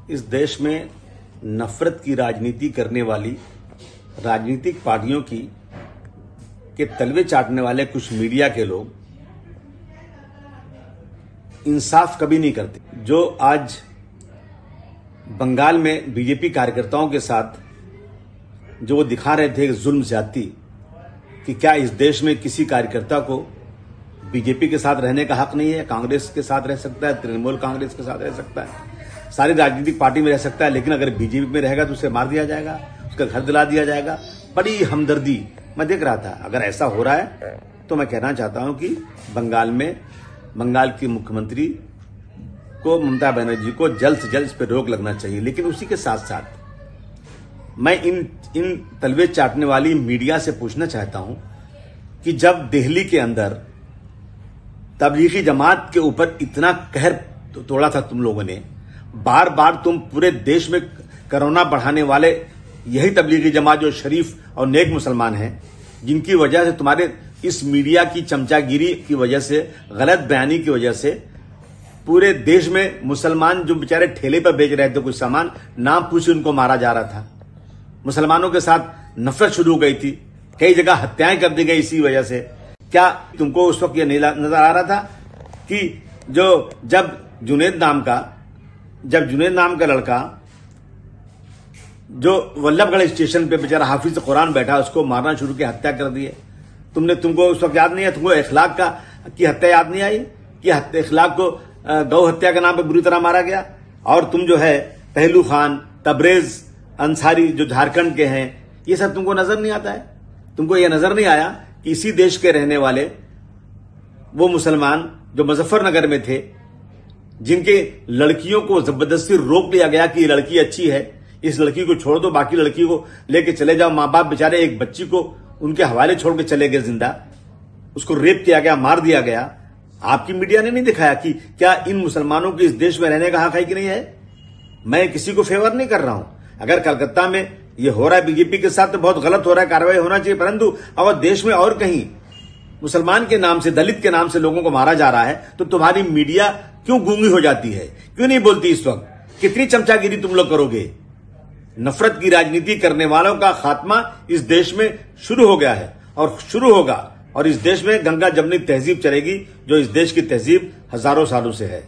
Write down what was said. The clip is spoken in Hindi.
इस देश में नफरत की राजनीति करने वाली राजनीतिक पार्टियों के तलवे चाटने वाले कुछ मीडिया के लोग इंसाफ कभी नहीं करते। जो आज बंगाल में बीजेपी कार्यकर्ताओं के साथ जो वो दिखा रहे थे जुल्म ज्यादती, कि क्या इस देश में किसी कार्यकर्ता को बीजेपी के साथ रहने का हक नहीं है? कांग्रेस के साथ रह सकता है, तृणमूल कांग्रेस के साथ रह सकता है, सारी राजनीतिक पार्टी में रह सकता है, लेकिन अगर बीजेपी में रहेगा तो उसे मार दिया जाएगा, उसका घर दिला दिया जाएगा। बड़ी हमदर्दी मैं देख रहा था। अगर ऐसा हो रहा है तो मैं कहना चाहता हूं कि बंगाल की मुख्यमंत्री को, ममता बनर्जी को जल्द से जल्द इस पर रोक लगना चाहिए। लेकिन उसी के साथ साथ मैं इन तलवे चाटने वाली मीडिया से पूछना चाहता हूं कि जब दिल्ली के अंदर तबलीगी जमात के ऊपर इतना कहर तोड़ा था तुम लोगों ने, बार बार तुम पूरे देश में कोरोना बढ़ाने वाले यही तबलीगी जमात जो शरीफ और नेक मुसलमान हैं, जिनकी वजह से तुम्हारे इस मीडिया की चमचागिरी की वजह से, गलत बयानी की वजह से पूरे देश में मुसलमान जो बेचारे ठेले पर बेच रहे थे कुछ सामान, नाम पूछे उनको मारा जा रहा था। मुसलमानों के साथ नफरत शुरू हो गई थी, कई जगह हत्याएं कर दी गई इसी वजह से। क्या तुमको उस वक्त यह नजर आ रहा था कि जब जुनैद नाम का लड़का जो वल्लभगढ़ स्टेशन पे बेचारा हाफिज कुरान बैठा, उसको मारना शुरू किया, हत्या कर दिए। तुमको उस वक्त याद नहीं है? तुमको इखलाक की हत्या याद नहीं आई कि इखलाक को गौ हत्या के नाम पे बुरी तरह मारा गया? और तुम जो है पहलू खान, तबरेज अंसारी जो झारखंड के हैं, ये सब तुमको नजर नहीं आता है? तुमको यह नजर नहीं आया कि इसी देश के रहने वाले वो मुसलमान जो मुजफ्फरनगर में थे, जिनके लड़कियों को जबरदस्ती रोक लिया गया कि ये लड़की अच्छी है, इस लड़की को छोड़ दो, बाकी लड़की को लेके चले जाओ। मां बाप बेचारे एक बच्ची को उनके हवाले छोड़ के चले गए जिंदा, उसको रेप किया गया, मार दिया गया। आपकी मीडिया ने नहीं दिखाया कि क्या इन मुसलमानों के इस देश में रहने का हक है कि नहीं है? मैं किसी को फेवर नहीं कर रहा हूं। अगर कलकत्ता में ये हो रहा है बीजेपी के साथ तो बहुत गलत हो रहा है, कार्रवाई होना चाहिए। परंतु अगर देश में और कहीं मुसलमान के नाम से, दलित के नाम से लोगों को मारा जा रहा है तो तुम्हारी मीडिया क्यों गूंगी हो जाती है? क्यों नहीं बोलती इस वक्त? कितनी चमचागिरी तुम लोग करोगे? नफरत की राजनीति करने वालों का खात्मा इस देश में शुरू हो गया है और शुरू होगा, और इस देश में गंगा जमनी तहजीब चलेगी, जो इस देश की तहजीब हजारों सालों से है।